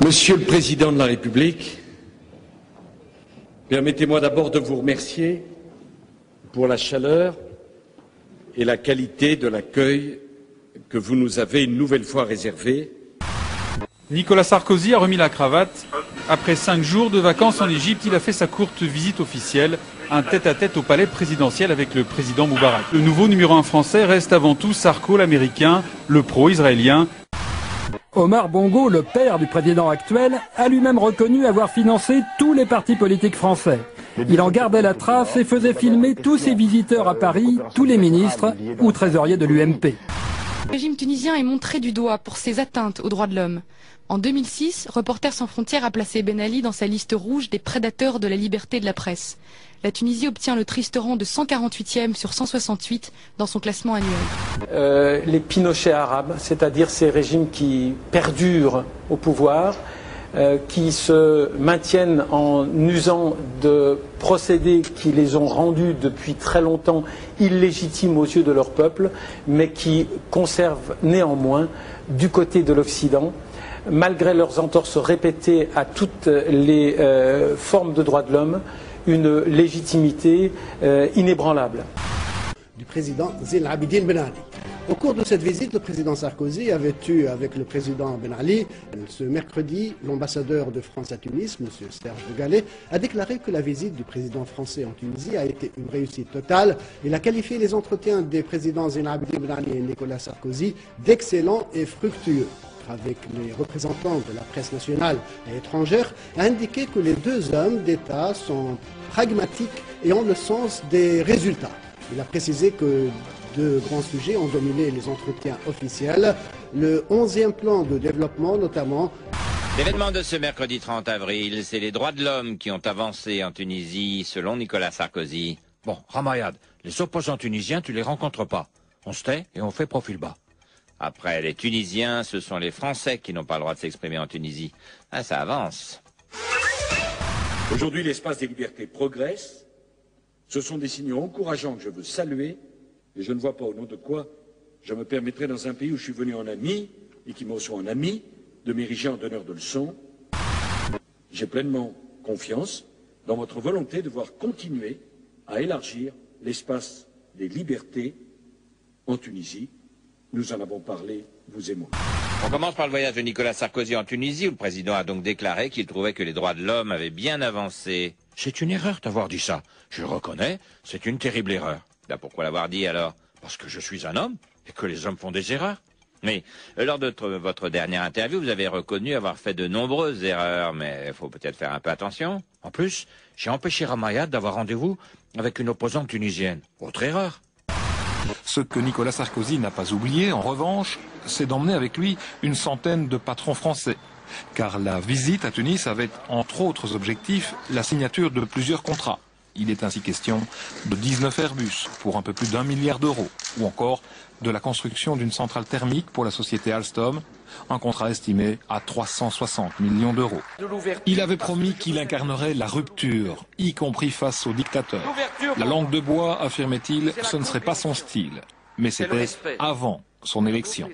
Monsieur le Président de la République, permettez-moi d'abord de vous remercier pour la chaleur et la qualité de l'accueil que vous nous avez une nouvelle fois réservé. Nicolas Sarkozy a remis la cravate. Après 5 jours de vacances en Égypte, il a fait sa courte visite officielle, un tête-à-tête au palais présidentiel avec le président Moubarak. Le nouveau numéro 1 français reste avant tout Sarko, l'américain, le pro-israélien. Omar Bongo, le père du président actuel, a lui-même reconnu avoir financé tous les partis politiques français. Il en gardait la trace et faisait filmer tous ses visiteurs à Paris, tous les ministres ou trésoriers de l'UMP. Le régime tunisien est montré du doigt pour ses atteintes aux droits de l'homme. En 2006, Reporters sans frontières a placé Ben Ali dans sa liste rouge des prédateurs de la liberté de la presse. La Tunisie obtient le triste rang de 148e sur 168 dans son classement annuel. Les Pinochet arabes, c'est-à-dire ces régimes qui perdurent au pouvoir, qui se maintiennent en usant de procédés qui les ont rendus depuis très longtemps illégitimes aux yeux de leur peuple, mais qui conservent néanmoins, du côté de l'Occident, malgré leurs entorses répétées à toutes les formes de droits de l'homme, une légitimité inébranlable. Du président Zine El-Abidine Ben Ali. Au cours de cette visite, le président Sarkozy avait eu avec le président Ben Ali, ce mercredi, l'ambassadeur de France à Tunis, M. Serge de Gallet, a déclaré que la visite du président français en Tunisie a été une réussite totale. Il a qualifié les entretiens des présidents Zine El-Abidine Ben Ali et Nicolas Sarkozy d'excellents et fructueux. Avec les représentants de la presse nationale et étrangère, a indiqué que les deux hommes d'État sont pragmatiques et ont le sens des résultats. Il a précisé que deux grands sujets ont dominé les entretiens officiels, le 11e plan de développement notamment. L'événement de ce mercredi 30 avril, c'est les droits de l'homme qui ont avancé en Tunisie, selon Nicolas Sarkozy. Bon, Ramayad, les opposants tunisiens, tu les rencontres pas. On se tait et on fait profil bas. Après les Tunisiens, ce sont les Français qui n'ont pas le droit de s'exprimer en Tunisie. Ah, ça avance. Aujourd'hui, l'espace des libertés progresse. Ce sont des signaux encourageants que je veux saluer, et je ne vois pas au nom de quoi je me permettrai, dans un pays où je suis venu en ami et qui me reçoit en ami, de m'ériger en donneur de leçons. J'ai pleinement confiance dans votre volonté de voir continuer à élargir l'espace des libertés en Tunisie. Nous en avons parlé, vous et moi. On commence par le voyage de Nicolas Sarkozy en Tunisie, où le président a donc déclaré qu'il trouvait que les droits de l'homme avaient bien avancé. C'est une erreur d'avoir dit ça. Je le reconnais, c'est une terrible erreur. Ben pourquoi l'avoir dit alors? Parce que je suis un homme et que les hommes font des erreurs. Mais lors de votre dernière interview, vous avez reconnu avoir fait de nombreuses erreurs, mais il faut peut-être faire un peu attention. En plus, j'ai empêché Ramayad d'avoir rendez-vous avec une opposante tunisienne. Autre erreur. Ce que Nicolas Sarkozy n'a pas oublié, en revanche, c'est d'emmener avec lui une centaine de patrons français. Car la visite à Tunis avait, entre autres objectifs, la signature de plusieurs contrats. Il est ainsi question de 19 Airbus pour un peu plus d'1 milliard d'euros, ou encore de la construction d'une centrale thermique pour la société Alstom, un contrat estimé à 360 millions d'euros. Il avait promis qu'il incarnerait la rupture, y compris face aux dictateurs. La langue de bois, affirmait-il, ce ne serait pas son style, mais c'était avant son élection.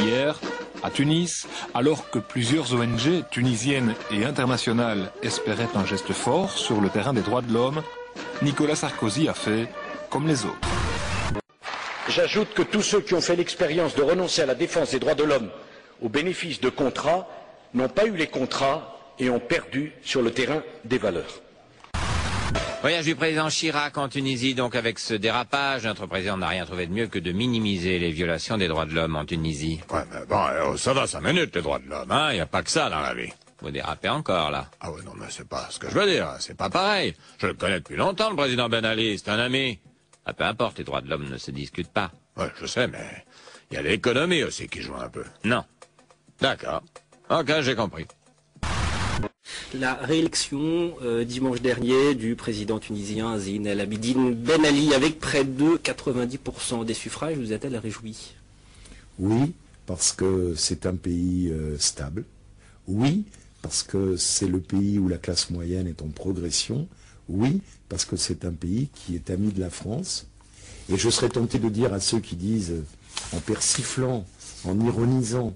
Hier, à Tunis, alors que plusieurs ONG tunisiennes et internationales espéraient un geste fort sur le terrain des droits de l'homme, Nicolas Sarkozy a fait comme les autres. J'ajoute que tous ceux qui ont fait l'expérience de renoncer à la défense des droits de l'homme au bénéfice de contrats n'ont pas eu les contrats et ont perdu sur le terrain des valeurs. Voyage du président Chirac en Tunisie, donc avec ce dérapage, notre président n'a rien trouvé de mieux que de minimiser les violations des droits de l'homme en Tunisie. Ouais, mais bon, ça va 5 minutes les droits de l'homme, hein, y a pas que ça dans la vie. Vous dérapez encore, là. Ah ouais, non, mais c'est pas ce que je veux dire, c'est pas pareil. Je le connais depuis longtemps, le président Ben Ali, c'est un ami. Ah, peu importe, les droits de l'homme ne se discutent pas. Ouais, je sais, mais il y a l'économie aussi qui joue un peu. Non. D'accord. Ok, j'ai compris. La réélection dimanche dernier du président tunisien Zine El-Abidine Ben Ali avec près de 90% des suffrages, vous a-t-elle réjoui? Oui, parce que c'est un pays stable. Oui, parce que c'est le pays où la classe moyenne est en progression. Oui, parce que c'est un pays qui est ami de la France. Et je serais tenté de dire à ceux qui disent, en persiflant, en ironisant,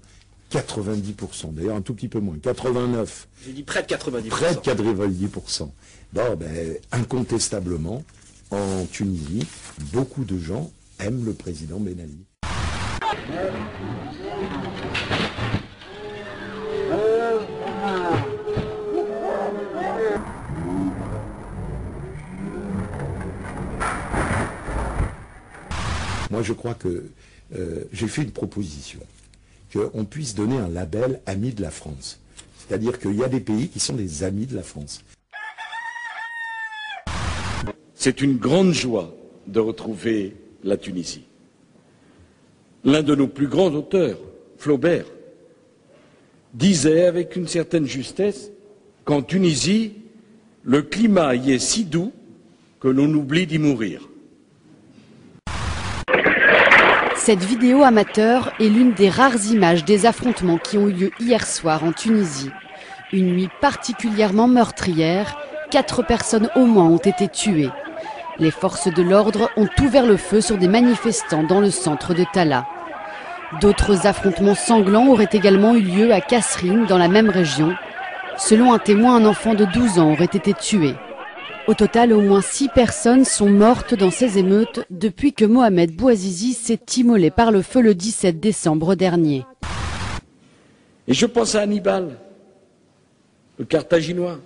90%, d'ailleurs un tout petit peu moins, 89%. J'ai dit près de 90%. Près de 90%. Bon, ben, incontestablement, en Tunisie, beaucoup de gens aiment le président Ben Ali. Moi, je crois que j'ai fait une proposition, qu'on puisse donner un label ami de la France. C'est-à-dire qu'il y a des pays qui sont des amis de la France. C'est une grande joie de retrouver la Tunisie. L'un de nos plus grands auteurs, Flaubert, disait avec une certaine justesse qu'en Tunisie, le climat y est si doux que l'on oublie d'y mourir. Cette vidéo amateur est l'une des rares images des affrontements qui ont eu lieu hier soir en Tunisie. Une nuit particulièrement meurtrière, 4 personnes au moins ont été tuées. Les forces de l'ordre ont ouvert le feu sur des manifestants dans le centre de Talla. D'autres affrontements sanglants auraient également eu lieu à Kasserine, dans la même région. Selon un témoin, un enfant de 12 ans aurait été tué. Au total, au moins 6 personnes sont mortes dans ces émeutes depuis que Mohamed Bouazizi s'est immolé par le feu le 17 décembre dernier. Et je pense à Hannibal, le Carthaginois,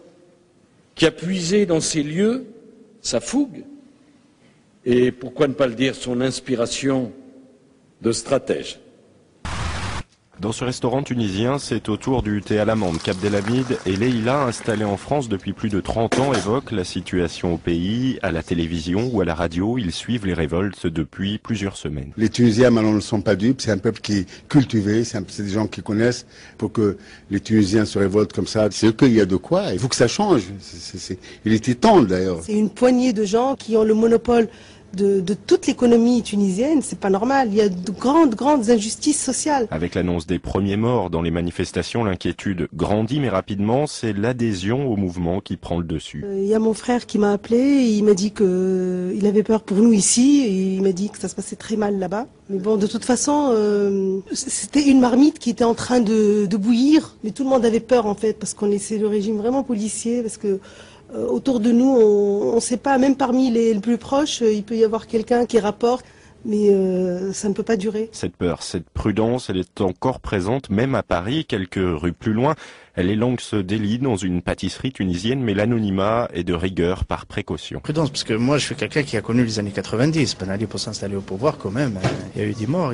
qui a puisé dans ces lieux sa fougue et, pourquoi ne pas le dire, son inspiration de stratège. Dans ce restaurant tunisien, c'est au tour du thé à l'amande qu'Abdelhamid et Leïla, installés en France depuis plus de 30 ans, évoquent la situation au pays. À la télévision ou à la radio, ils suivent les révoltes depuis plusieurs semaines. Les Tunisiens, maintenant, ne sont pas dupes. C'est un peuple qui est cultivé. C'est des gens qui connaissent. Pour que les Tunisiens se révoltent comme ça, c'est qu'il y a de quoi. Il faut que ça change. Il était temps, d'ailleurs. C'est une poignée de gens qui ont le monopole de toute l'économie tunisienne, c'est pas normal. Il y a de grandes injustices sociales. Avec l'annonce des premiers morts dans les manifestations, l'inquiétude grandit, mais rapidement, c'est l'adhésion au mouvement qui prend le dessus. Il y a mon frère qui m'a appelé, et il m'a dit qu'il avait peur pour nous ici, et il m'a dit que ça se passait très mal là-bas. Mais bon, de toute façon, c'était une marmite qui était en train de bouillir, mais tout le monde avait peur en fait, parce qu'on c'est le régime vraiment policier, parce que autour de nous, on ne sait pas, même parmi les plus proches, il peut y avoir quelqu'un qui rapporte, mais ça ne peut pas durer. Cette peur, cette prudence, elle est encore présente, même à Paris, quelques rues plus loin. Elle est longue ce délit dans une pâtisserie tunisienne, mais l'anonymat est de rigueur par précaution. Prudence, parce que moi je suis quelqu'un qui a connu les années 90. Ben Ali, pour s'installer au pouvoir quand même, il y a eu des morts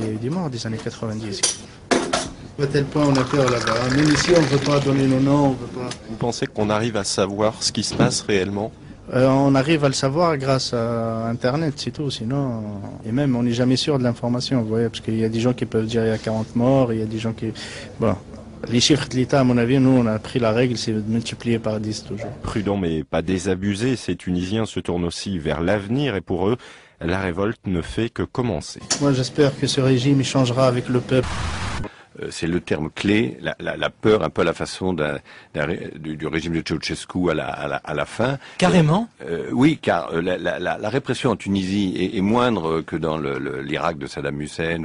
des années 90. À tel point on a peur là-bas. Même ici on ne veut pas donner nos noms, on veut pas. Vous pensez qu'on arrive à savoir ce qui se passe réellement ? On arrive à le savoir grâce à Internet, c'est tout. Sinon, et même on n'est jamais sûr de l'information, vous voyez, parce qu'il y a des gens qui peuvent dire il y a 40 morts, il y a des gens qui... Bon, les chiffres de l'État, à mon avis, nous on a pris la règle, c'est de multiplier par 10 toujours. Prudent mais pas désabusé, ces Tunisiens se tournent aussi vers l'avenir et pour eux, la révolte ne fait que commencer. Moi j'espère que ce régime il changera avec le peuple. C'est le terme clé, la peur, un peu à la façon du régime de Ceausescu à la fin. Carrément. Oui, car la répression en Tunisie est moindre que dans l'Irak de Saddam Hussein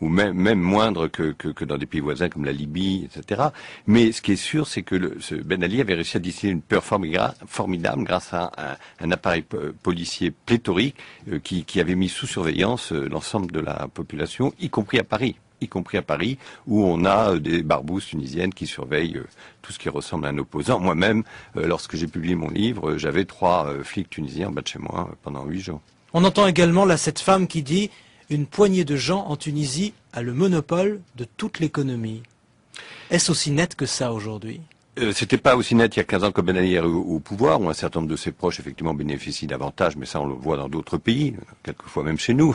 ou même moindre que dans des pays voisins comme la Libye, etc. Mais ce qui est sûr, c'est que ce Ben Ali avait réussi à distiller une peur formidable grâce à un appareil policier pléthorique qui avait mis sous surveillance l'ensemble de la population, y compris à Paris, où on a des barbouzes tunisiennes qui surveillent tout ce qui ressemble à un opposant. Moi-même, lorsque j'ai publié mon livre, j'avais 3 flics tunisiens en bas de chez moi pendant 8 jours. On entend également là cette femme qui dit « Une poignée de gens en Tunisie a le monopole de toute l'économie ». Est-ce aussi net que ça aujourd'hui ? C'était pas aussi net il y a 15 ans que Ben Ali est au pouvoir, où un certain nombre de ses proches effectivement bénéficient davantage, mais ça on le voit dans d'autres pays, quelquefois même chez nous.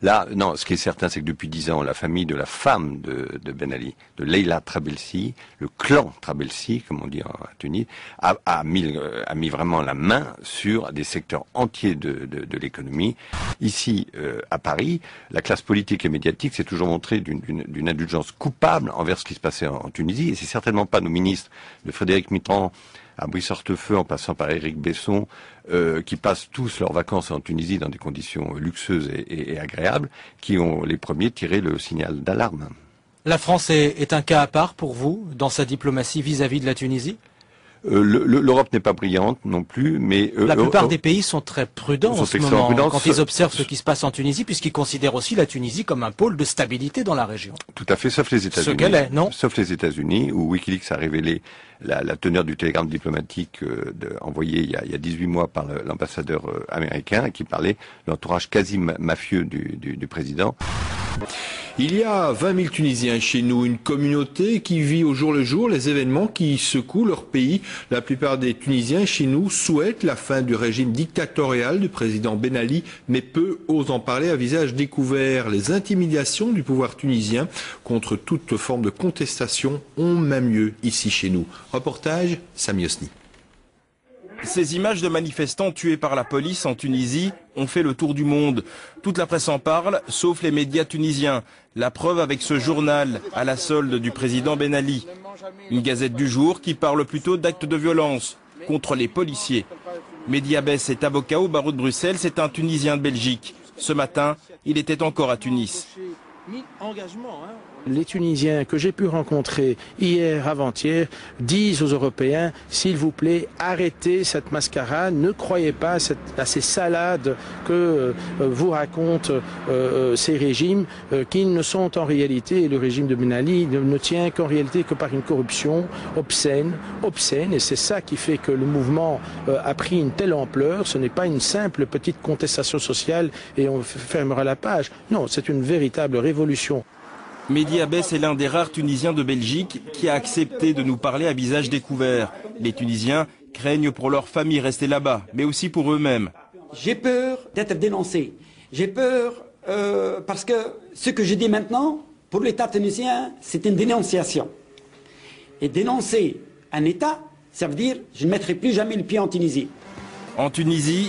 Là, non, ce qui est certain, c'est que depuis 10 ans, la famille de la femme de Ben Ali, de Leïla Trabelsi, le clan Trabelsi, comme on dit en Tunisie, a mis vraiment la main sur des secteurs entiers de l'économie. Ici, à Paris, la classe politique et médiatique s'est toujours montrée d'une indulgence coupable envers ce qui se passait en Tunisie, et c'est certainement pas nos ministres de Frédéric Mitterrand à Brice-Hortefeux en passant par Éric Besson, qui passent tous leurs vacances en Tunisie dans des conditions luxueuses et agréables, qui ont les premiers tiré le signal d'alarme. La France est un cas à part pour vous dans sa diplomatie vis-à-vis de la Tunisie? L'Europe n'est pas brillante non plus, mais la plupart des pays sont très prudents en ce moment quand ils observent ce qui se passe en Tunisie, puisqu'ils considèrent aussi la Tunisie comme un pôle de stabilité dans la région. Tout à fait, sauf les États-Unis. Ce qu'elle est, non? Sauf les États-Unis, où Wikileaks a révélé la teneur du télégramme diplomatique envoyé il y a 18 mois par l'ambassadeur américain, qui parlait de l'entourage quasi mafieux du président. Il y a 20 000 Tunisiens chez nous, une communauté qui vit au jour le jour les événements qui secouent leur pays. La plupart des Tunisiens chez nous souhaitent la fin du régime dictatorial du président Ben Ali, mais peu osent en parler à visage découvert. Les intimidations du pouvoir tunisien contre toute forme de contestation ont même lieu ici chez nous. Reportage Sami Hosni. Ces images de manifestants tués par la police en Tunisie ont fait le tour du monde. Toute la presse en parle, sauf les médias tunisiens. La preuve avec ce journal, à la solde du président Ben Ali. Une gazette du jour qui parle plutôt d'actes de violence contre les policiers. Mehdi Abbès est avocat au barreau de Bruxelles, c'est un Tunisien de Belgique. Ce matin, il était encore à Tunis. Les Tunisiens que j'ai pu rencontrer hier, avant-hier, disent aux Européens, s'il vous plaît, arrêtez cette mascarade, ne croyez pas à ces salades que vous racontent ces régimes qui ne sont en réalité, le régime de Ben Ali ne tient qu'en réalité que par une corruption obscène, et c'est ça qui fait que le mouvement a pris une telle ampleur. Ce n'est pas une simple petite contestation sociale et on fermera la page. Non, c'est une véritable révolution. Mehdi Abbès est l'un des rares Tunisiens de Belgique qui a accepté de nous parler à visage découvert. Les Tunisiens craignent pour leur famille rester là-bas, mais aussi pour eux-mêmes. J'ai peur d'être dénoncé. J'ai peur parce que ce que je dis maintenant, pour l'État tunisien, c'est une dénonciation. Et dénoncer un État, ça veut dire je ne mettrai plus jamais le pied en Tunisie. En Tunisie,